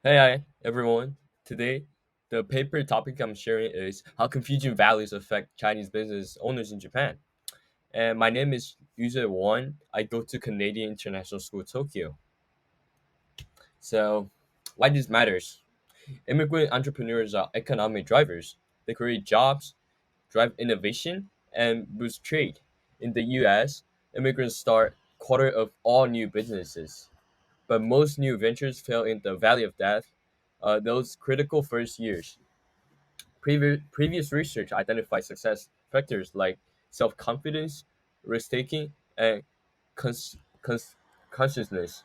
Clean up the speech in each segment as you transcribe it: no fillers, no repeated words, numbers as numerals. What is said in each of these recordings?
Hey, everyone. Today, the paper topic I'm sharing is how Confucian values affect Chinese business owners in Japan. And my name is Yuzhe Wang. I go to Canadian International School, Tokyo. So, why this matters? Immigrant entrepreneurs are economic drivers. They create jobs, drive innovation, and boost trade. In the US, immigrants start quarter of all new businesses. But most new ventures fail in the valley of death, those critical first years. Previous research identified success factors like self confidence, risk taking, and cons- cons- consciousness.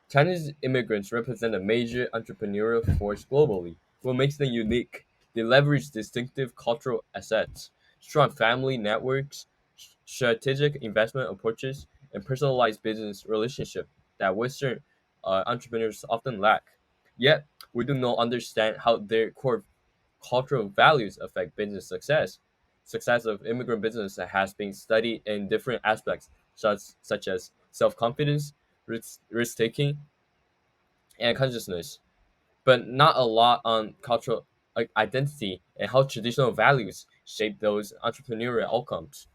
Chinese immigrants represent a major entrepreneurial force globally. What makes them unique? They leverage distinctive cultural assets, strong family networks, strategic investment approaches, and personalized business relationship that Western entrepreneurs often lack. Yet, we do not understand how their core cultural values affect business success. Success of immigrant business has been studied in different aspects, such as self confidence, risk taking, and consciousness, but not a lot on cultural identity and how traditional values shape those entrepreneurial outcomes.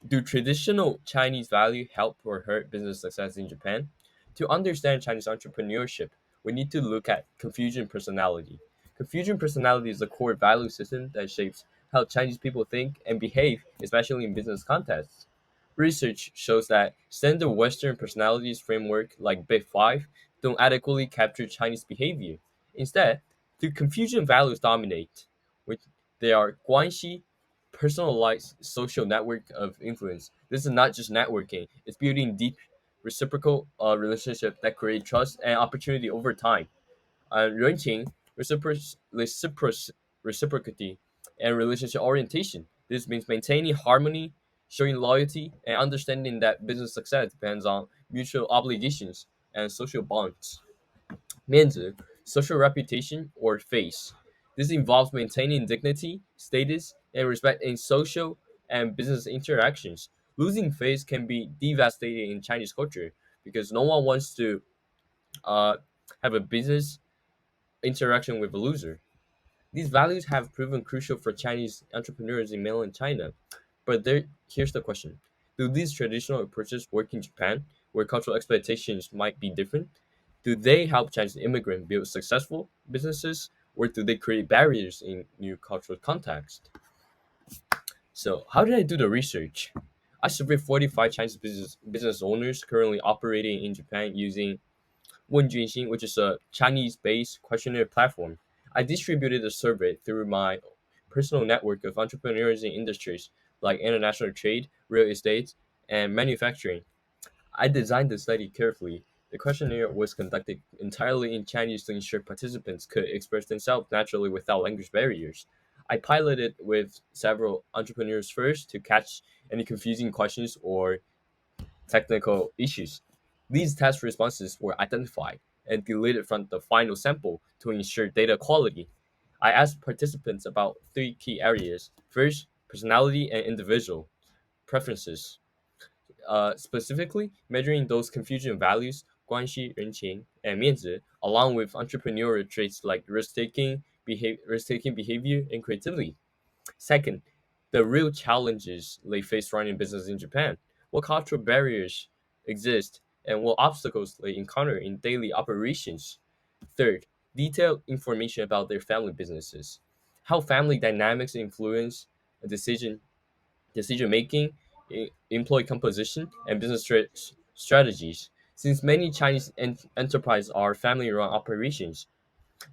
Do traditional Chinese value help or hurt business success in Japan? To understand Chinese entrepreneurship, we need to look at Confucian personality. Confucian personality is a core value system that shapes how Chinese people think and behave, especially in business contexts. Research shows that standard Western personalities framework like Big Five don't adequately capture Chinese behavior. Instead, the Confucian values dominate, which they are guanxi, personalized social network of influence. This is not just networking; it's building deep, reciprocal relationship that create trust and opportunity over time. 人情, reciprocity, and relationship orientation. This means maintaining harmony, showing loyalty, and understanding that business success depends on mutual obligations and social bonds. 面子, social reputation or face. This involves maintaining dignity, status, and respect in social and business interactions. Losing face can be devastating in Chinese culture because no one wants to uh, have a business interaction with a loser. These values have proven crucial for Chinese entrepreneurs in mainland China. But here's the question. Do these traditional approaches work in Japan, where cultural expectations might be different? Do they help Chinese immigrants build successful businesses, or do they create barriers in new cultural context? So, how did I do the research? I surveyed 45 Chinese business owners currently operating in Japan using 问卷星, which is a Chinese-based questionnaire platform. I distributed the survey through my personal network of entrepreneurs in industries like international trade, real estate, and manufacturing. I designed the study carefully. The questionnaire was conducted entirely in Chinese to ensure participants could express themselves naturally without language barriers. I piloted with several entrepreneurs first to catch any confusing questions or technical issues. These test responses were identified and deleted from the final sample to ensure data quality. I asked participants about three key areas. First, personality and individual preferences. Specifically, measuring those Confucian values, 关系, 人情, and 面子, along with entrepreneurial traits like risk-taking behavior and creativity. Second, the real challenges they face running business in Japan. What cultural barriers exist and what obstacles they encounter in daily operations. Third, detailed information about their family businesses. How family dynamics influence decision making, employee composition, and business strategies. Since many Chinese enterprises are family run operations,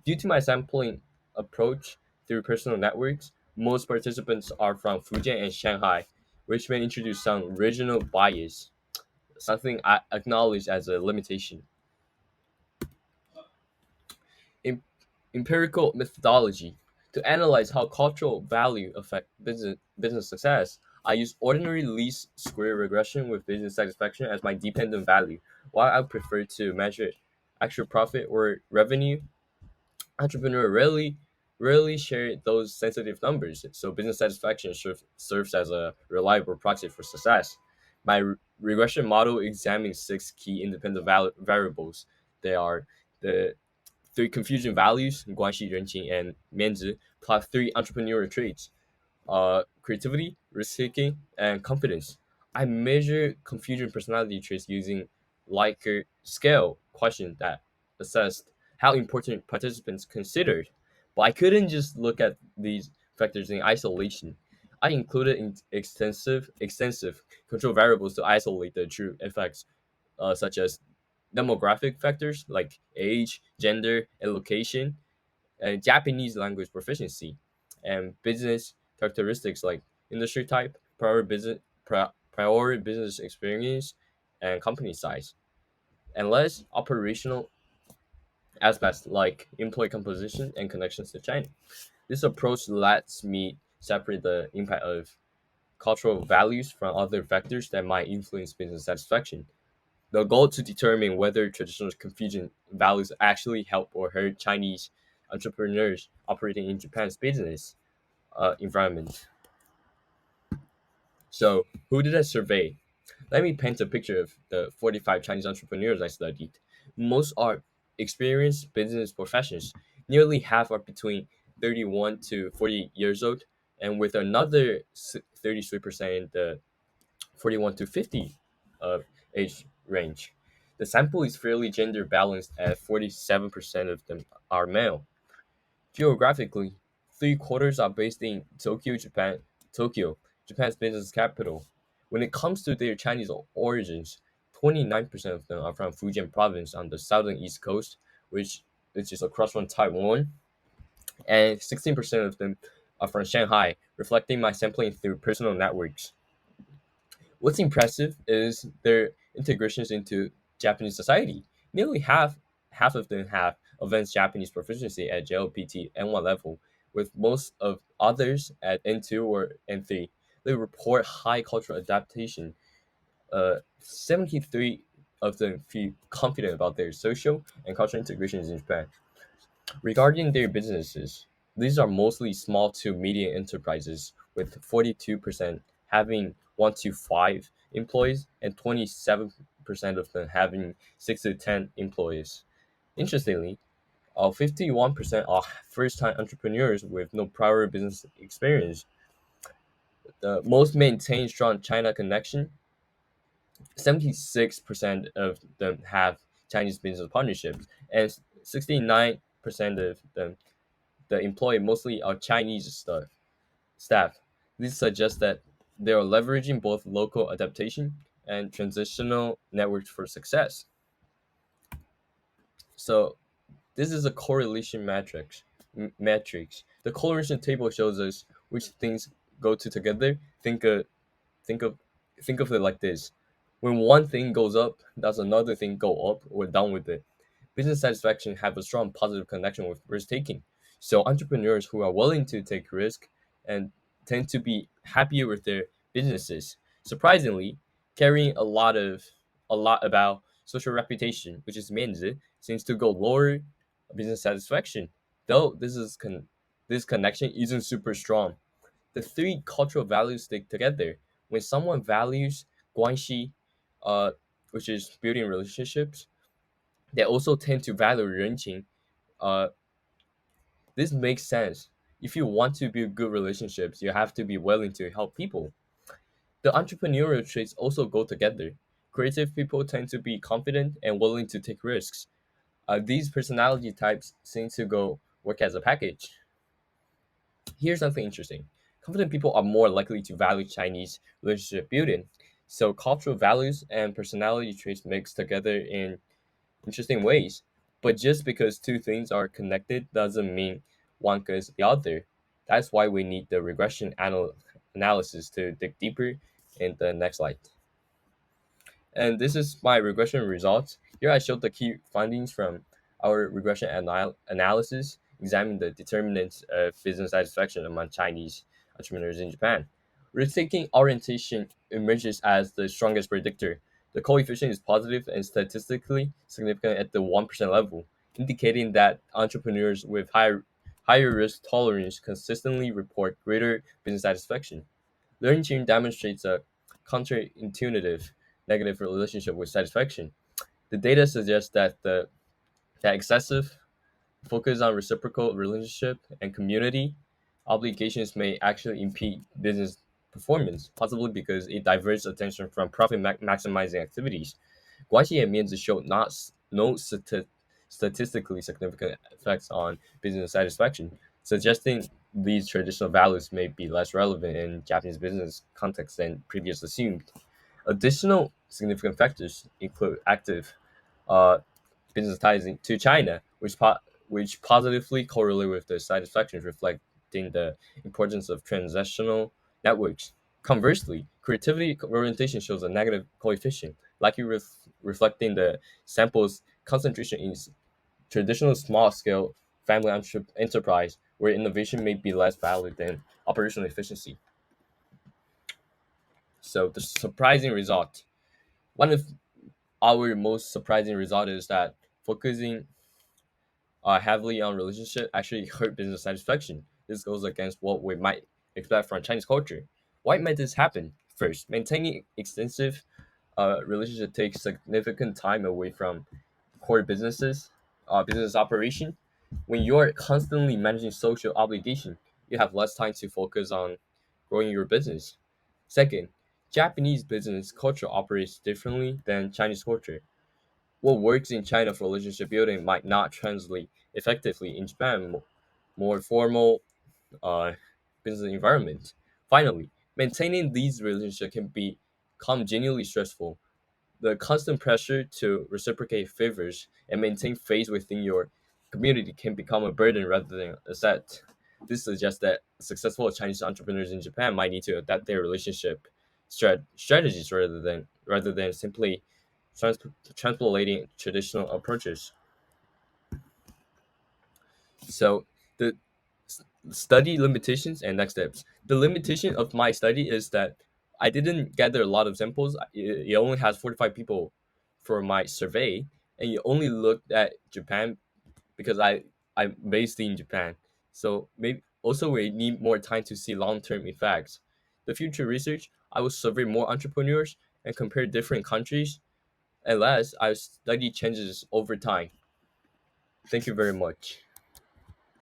due to my sampling approach through personal networks, most participants are from Fujian and Shanghai, which may introduce some regional bias, something I acknowledge as a limitation. Em- Empirical methodology. To analyze how cultural value affect business success, I use ordinary least square regression with business satisfaction as my dependent value. While I prefer to measure actual profit or revenue, entrepreneur rarely share those sensitive numbers, so business satisfaction serves as a reliable proxy for success. My regression model examines six key independent variables They are the three Confucian values, 关系, 人情, and 面子, plus three entrepreneurial traits, creativity, risk-taking, and confidence. I measure Confucian personality traits using Likert scale question that assessed how important participants considered. But I couldn't just look at these factors in isolation. I included extensive control variables to isolate the true effects, such as demographic factors like age, gender, and location, and Japanese language proficiency, and business characteristics like industry type, prior business experience, and company size, and less operational aspects like employee composition and connections to China. This approach lets me separate the impact of cultural values from other factors that might influence business satisfaction. The goal to determine whether traditional Confucian values actually help or hurt Chinese entrepreneurs operating in Japan's business environment. So, who did I survey? Let me paint a picture of the 45 Chinese entrepreneurs I studied. Most are experienced business professionals. Nearly half are between 31 to 40 years old, and with another 33% in the 41 to 50 age range. The sample is fairly gender balanced at 47% of them are male. Geographically, three-quarters are based in Tokyo, Japan's business capital. When it comes to their Chinese origins, 29% of them are from Fujian province on the southern east coast, which is across from Taiwan, and 16% of them are from Shanghai, reflecting my sampling through personal networks. What's impressive is their integrations into Japanese society. Nearly half of them have advanced Japanese proficiency at JLPT N1 level, with most of others at N2 or N3. They report high cultural adaptation. 73 of them feel confident about their social and cultural integrations in Japan. Regarding their businesses, these are mostly small to medium enterprises, with 42% having 1 to 5 employees and 27% of them having 6 to 10 employees. Interestingly, 51% are first time entrepreneurs with no prior business experience. The most maintain strong China connection. 76% of them have Chinese business partnerships, and 69% of them the employee mostly are Chinese staff. This suggests that they are leveraging both local adaptation and transitional networks for success. So this is a correlation matrix. The correlation table shows us which things go to together. Think of think of it like this: when one thing goes up, does another thing go up or down with it? Business satisfaction have a strong positive connection with risk taking. So entrepreneurs who are willing to take risk and tend to be happier with their businesses. Surprisingly, caring a lot about social reputation, which is 面子, seems to go lower business satisfaction. Though this connection isn't super strong. The three cultural values stick together. When someone values 关系, uh, which is building relationships, they also tend to value 人情. Uh, this makes sense. If you want to build good relationships, you have to be willing to help people. The entrepreneurial traits also go together. Creative people tend to be confident and willing to take risks. These personality types seem to go work as a package. Here's something interesting. Confident people are more likely to value Chinese relationship building. So cultural values and personality traits mix together in interesting ways. But just because two things are connected doesn't mean one goes the other. That's why we need the analysis to dig deeper in the next slide. And this is my regression results. Here I showed the key findings from our regression analysis, examining the determinants of business satisfaction among Chinese entrepreneurs in Japan. Risk-taking orientation emerges as the strongest predictor. The coefficient is positive and statistically significant at the 1% level, indicating that entrepreneurs with higher risk tolerance consistently report greater business satisfaction. Learning chain demonstrates a counterintuitive negative relationship with satisfaction. The data suggests that the That excessive focus on reciprocal relationship and community obligations may actually impede business performance, possibly because it diverts attention from profit maximizing activities. Guanxi and Mianzi showed no statistically significant effects on business satisfaction, suggesting these traditional values may be less relevant in Japanese business context than previously assumed. Additional significant factors include active uh, business ties to China, which positively correlate with the satisfaction, reflecting the importance of transactional networks. Conversely, creativity orientation shows a negative coefficient, likely reflecting the sample's concentration in traditional small-scale family enterprise, where innovation may be less valued than operational efficiency. So the surprising result, one of our most surprising result is that focusing heavily on relationship actually hurt business satisfaction. This goes against what we might expect from Chinese culture. Why might this happen? First, maintaining extensive relationship takes significant time away from core business operation. When you're constantly managing social obligation, you have less time to focus on growing your business. Second, Japanese business culture operates differently than Chinese culture. What works in China for relationship building might not translate effectively in Japan, more formal uh, business environment. Finally, maintaining these relationships can become genuinely stressful. The constant pressure to reciprocate favors and maintain faith within your community can become a burden rather than a set. This suggests that successful Chinese entrepreneurs in Japan might need to adapt their relationship strategies rather than simply trans- translating traditional approaches. So the study limitations and next steps. The limitation of my study is that I didn't gather a lot of samples. It only has 45 people for my survey, and you only looked at Japan because I'm based in Japan. So maybe also we need more time to see long-term effects. The future research, I will survey more entrepreneurs and compare different countries, unless I study changes over time. Thank you very much.